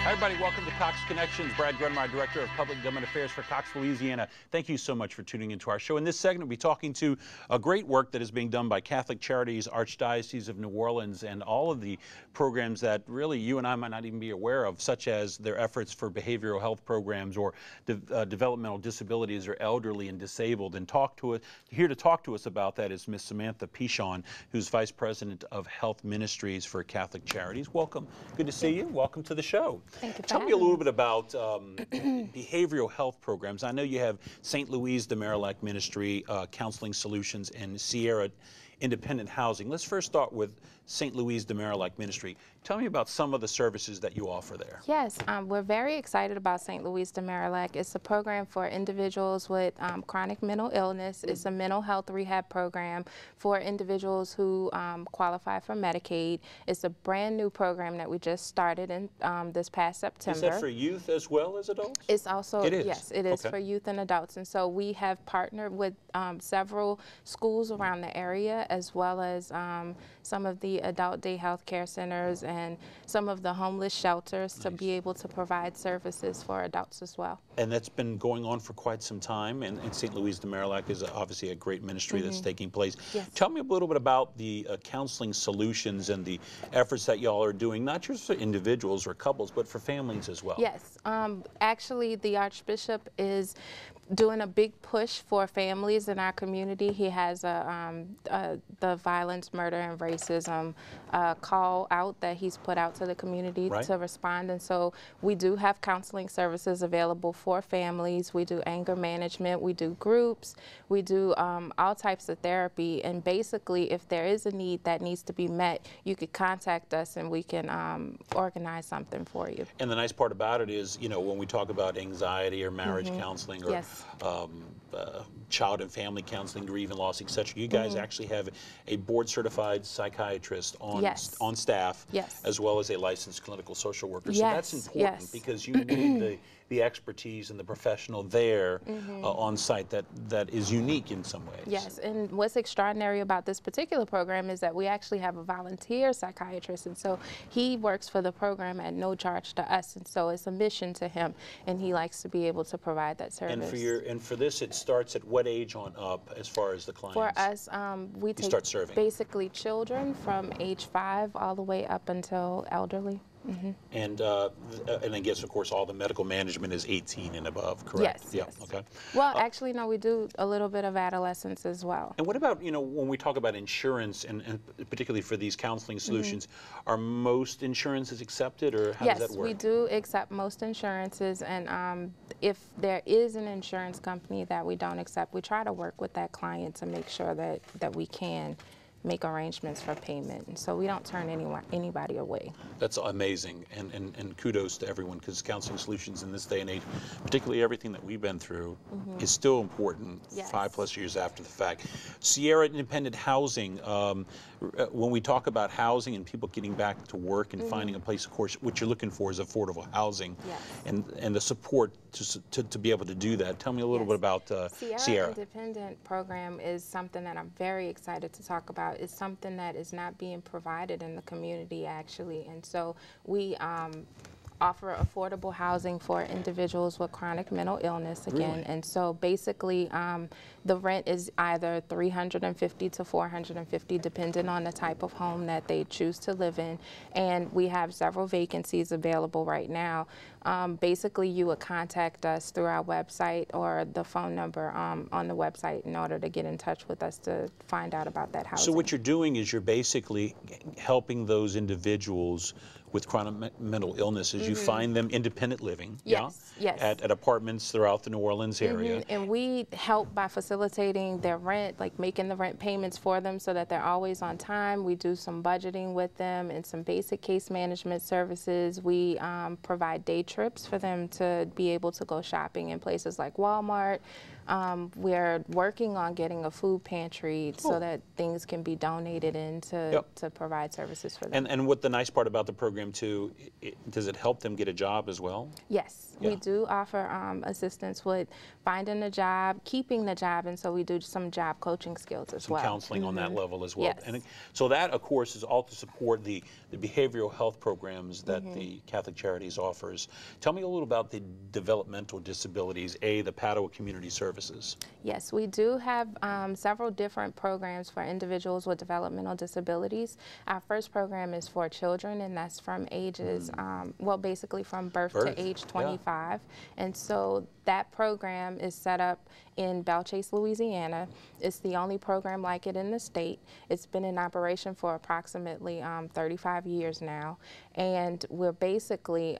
Hi, everybody. Welcome to Cox Connections. Brad Grundmeyer, Director of Public Government Affairs for Cox, Louisiana. Thank you so much for tuning into our show. In this segment, we'll be talking to a great work that is being done by Catholic Charities, Archdiocese of New Orleans, and all of the programs that really you and I might not even be aware of, such as their efforts for behavioral health programs or developmental disabilities or elderly and disabled. And here to talk to us about that is Miss Samantha Pichon, who's Vice President of Health Ministries for Catholic Charities. Welcome. Good to see you. Welcome to the show. Thank you for Tell me a little bit about behavioral health programs. I know you have St. Louise de Marillac Ministry, Counseling Solutions, and Sierra Independent Housing. Let's first start with St. Louise de Marillac Ministry. Tell me about some of the services that you offer there. Yes, we're very excited about St. Louise de Marillac. It's a program for individuals with chronic mental illness. It's a mental health rehab program for individuals who qualify for Medicaid. It's a brand new program that we just started in this past September. Is that for youth as well as adults? It's also, it is. Yes, it is for youth and adults. And so we have partnered with several schools around the area, as well as some of the adult day health care centers and some of the homeless shelters to be able to provide services for adults as well. And that's been going on for quite some time, and St. Louise de Marillac is obviously a great ministry that's taking place. Yes. Tell me a little bit about the counseling solutions and the efforts that y'all are doing, not just for individuals or couples, but for families as well. Yes, actually the Archbishop is doing a big push for families in our community. He has the violence, murder, and racism call out that he's put out to the community to respond. And so we do have counseling services available for families. We do anger management. We do groups. We do all types of therapy. And basically, if there is a need that needs to be met, you could contact us and we can organize something for you. And the nice part about it is, you know, when we talk about anxiety or marriage counseling or child and family counseling, grievance loss, etc., you guys actually have a board-certified psychiatrist on staff, as well as a licensed clinical social worker. So that's important because you need the expertise and the professional there on site that is unique in some ways. Yes, and what's extraordinary about this particular program is that we actually have a volunteer psychiatrist, and so he works for the program at no charge to us, and so it's a mission to him, and he likes to be able to provide that service. And for this, it starts at what age on up as far as the clients? For us, we start serving basically children from age 5 all the way up until elderly. And I guess, of course, all the medical management is 18 and above, correct? Yes. Yeah. Okay. Well, actually, no, we do a little bit of adolescence as well. And what about, you know, when we talk about insurance, and particularly for these counseling solutions, are most insurances accepted, or how does that work? Yes, we do accept most insurances, and if there is an insurance company that we don't accept, we try to work with that client to make sure that we can make arrangements for payment, and so we don't turn anybody away. That's amazing, and kudos to everyone, because counseling solutions in this day and age, particularly everything that we've been through, is still important 5+ years after the fact. Sierra Independent Housing, when we talk about housing and people getting back to work and finding a place, of course, what you're looking for is affordable housing and the support to be able to do that. Tell me a little bit about Sierra. Independent program is something that I'm very excited to talk about. It's something that is not being provided in the community, actually, and so we offer affordable housing for individuals with chronic mental illness again. And so basically the rent is either $350 to $450 depending on the type of home that they choose to live in, and we have several vacancies available right now. Basically you would contact us through our website or the phone number on the website in order to get in touch with us to find out about that housing. So what you're doing is you're basically helping those individuals with chronic mental illnesses. You find them independent living at apartments throughout the New Orleans area. And we help by facilitating their rent, like making the rent payments for them so that they're always on time. We do some budgeting with them and some basic case management services. We provide day trips for them to be able to go shopping in places like Walmart, We're working on getting a food pantry so that things can be donated in to provide services for them. And what the nice part about the program too, does it help them get a job as well? Yes, we do offer assistance with finding a job, keeping the job, and so we do some job coaching skills as well. Some counseling on that level as well. Yes. And so that, of course, is all to support the behavioral health programs that the Catholic Charities offers. Tell me a little about the developmental disabilities, the Padua Community Services. Yes, we do have several different programs for individuals with developmental disabilities. Our first program is for children, and that's from ages, well, basically from birth to age 25. And so that program is set up in Belchase, Louisiana. It's the only program like it in the state. It's been in operation for approximately 35 years now, and we're basically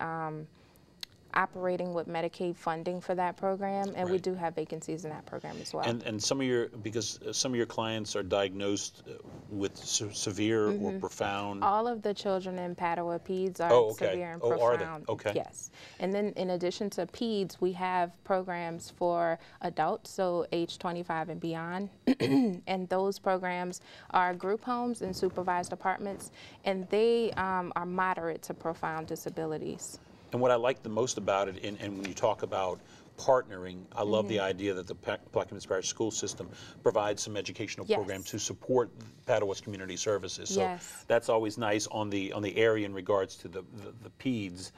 operating with Medicaid funding for that program, and we do have vacancies in that program as well. And some of your, because some of your clients are diagnosed with severe or profound. All of the children in Padua Peds are severe and profound. Are they? Okay. Yes. And then in addition to Peds, we have programs for adults, so age 25 and beyond. And those programs are group homes and supervised apartments, and they are moderate to profound disabilities. And what I like the most about it, and when you talk about partnering, I love the idea that the Plaquemines Parish School System provides some educational programs to support Padua's community services. So that's always nice on the area in regards to the PEDS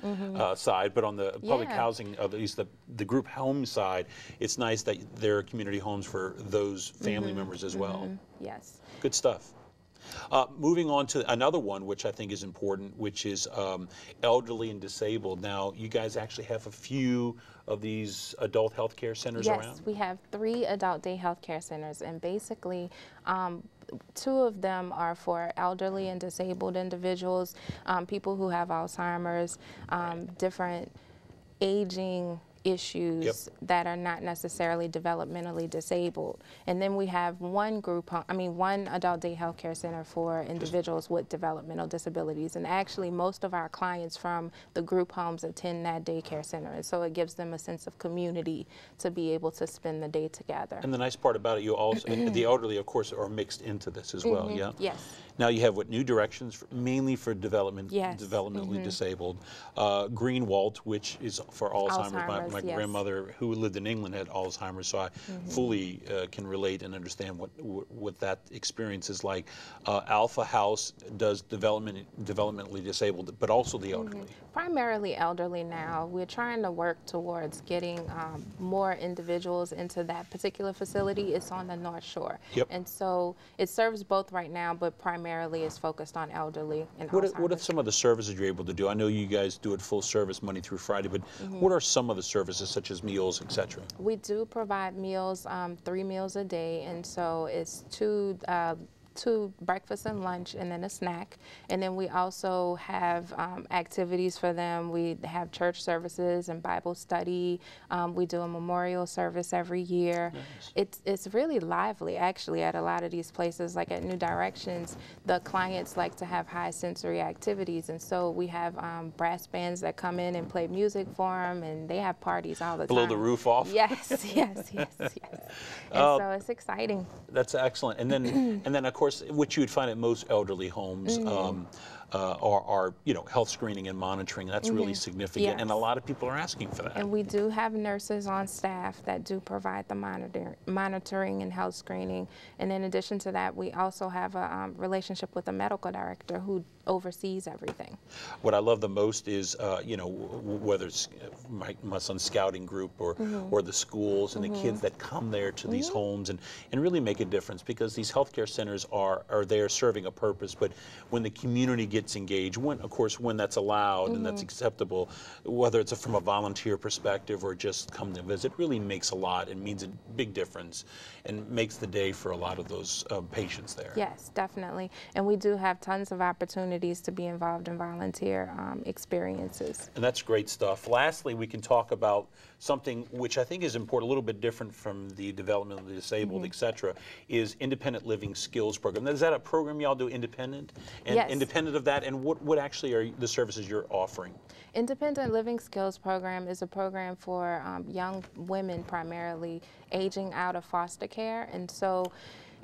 side, but on the public housing, at least the group home side, it's nice that there are community homes for those family members as well. Yes. Good stuff. Moving on to another one, which I think is important, which is elderly and disabled. Now, you guys actually have a few of these adult health care centers around? Yes, we have 3 adult day health care centers, and basically 2 of them are for elderly and disabled individuals, people who have Alzheimer's, different aging issues that are not necessarily developmentally disabled. And then we have one adult day health care center for individuals with developmental disabilities. And actually most of our clients from the group homes attend that daycare center. And so it gives them a sense of community to be able to spend the day together. And the nice part about it, you also, the elderly of course are mixed into this as well, Yes. Now you have New Directions, mainly for developmentally disabled. Greenwald, which is for Alzheimer's. My grandmother, who lived in England, had Alzheimer's, so I fully can relate and understand what that experience is like. Alpha House does developmentally disabled, but also the elderly. Primarily elderly now. We're trying to work towards getting more individuals into that particular facility. It's on the North Shore. And so it serves both right now, but primarily is focused on elderly and Alzheimer's. What are some of the services you're able to do? I know you guys do it full service Monday through Friday, but what are some of the services such as meals, etc.? We do provide meals, 3 meals a day, and so it's 2 breakfast and lunch, and then a snack. And then we also have activities for them. We have church services and Bible study. We do a memorial service every year. It's really lively, actually, at a lot of these places. Like at New Directions, the clients like to have high sensory activities, and so we have brass bands that come in and play music for them, and they have parties all the time. Blow the roof off? Yes, yes. And so it's exciting. That's excellent. And then of course, which you would find at most elderly homes are health screening and monitoring. That's really significant, and a lot of people are asking for that. And we do have nurses on staff that do provide the monitoring and health screening. And in addition to that, we also have a relationship with a medical director who oversees everything. What I love the most is, whether it's my son's scouting group or the schools and the kids that come there to these homes and really make a difference, because these healthcare centers are there serving a purpose, but when the community gets engaged, when that's allowed and that's acceptable, whether it's from a volunteer perspective or just come to visit, really makes a lot and means a big difference and makes the day for a lot of those patients there. Yes, definitely. And we do have tons of opportunities to be involved in volunteer experiences. And that's great stuff. Lastly, we can talk about something which I think is important, a little bit different from the development of the disabled, et cetera, is independent living skills program. Now, is that a program y'all do independent? And yes. independent of that, and what actually are the services you're offering? Independent Living Skills Program is a program for young women primarily aging out of foster care, and so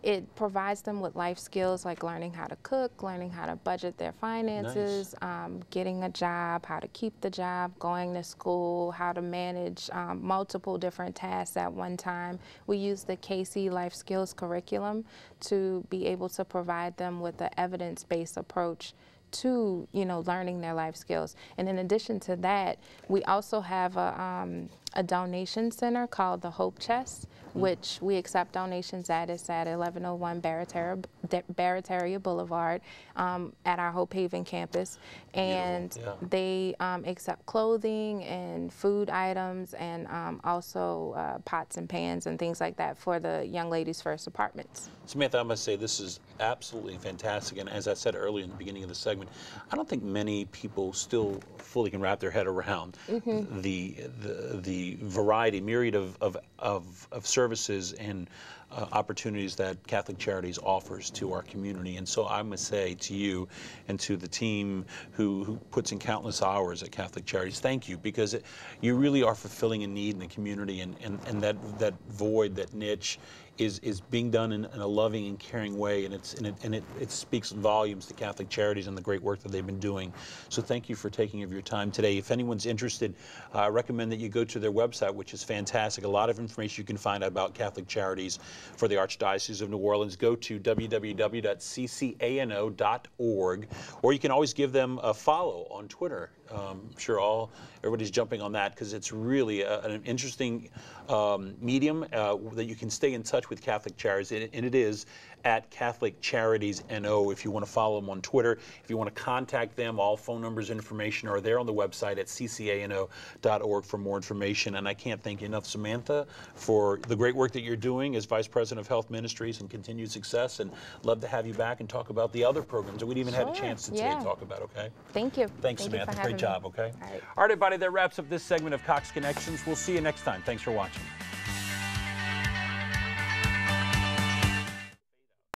it provides them with life skills like learning how to cook, learning how to budget their finances, nice. Getting a job, how to keep the job, going to school, how to manage multiple different tasks at one time. We use the KC Life Skills curriculum to be able to provide them with an evidence-based approach to, you know, learning their life skills. And in addition to that, we also have a donation center called the Hope Chest, which we accept donations at. It's at 1101 Barataria Boulevard at our Hope Haven campus. And they accept clothing and food items and also pots and pans and things like that for the young ladies' first apartments. Samantha, I must say this is absolutely fantastic, and as I said earlier in the beginning of the segment, I don't think many people still fully can wrap their head around the variety, myriad of services and opportunities that Catholic Charities offers to our community. And so I must say to you and to the team who puts in countless hours at Catholic Charities, thank you, because you really are fulfilling a need in the community, and that void, that niche is being done in a loving and caring way, and it speaks volumes to Catholic Charities and the great work that they've been doing. So thank you for taking of your time today. If anyone's interested, I recommend that you go to their website, which is fantastic. A lot of information you can find out about Catholic Charities for the Archdiocese of New Orleans. Go to www.ccano.org, or you can always give them a follow on Twitter. I'm sure everybody's jumping on that because it's really an interesting medium that you can stay in touch with Catholic Charities, and it is at Catholic Charities NO if you want to follow them on Twitter. If you want to contact them, all phone numbers, information are there on the website at ccano.org for more information. And I can't thank you enough, Samantha, for the great work that you're doing as Vice President of Health Ministries, and continued success, and love to have you back and talk about the other programs that we didn't even have a chance to today talk about, okay? Thank you. Thanks, Samantha. Great job, okay? All right, everybody, that wraps up this segment of Cox Connections. We'll see you next time. Thanks for watching.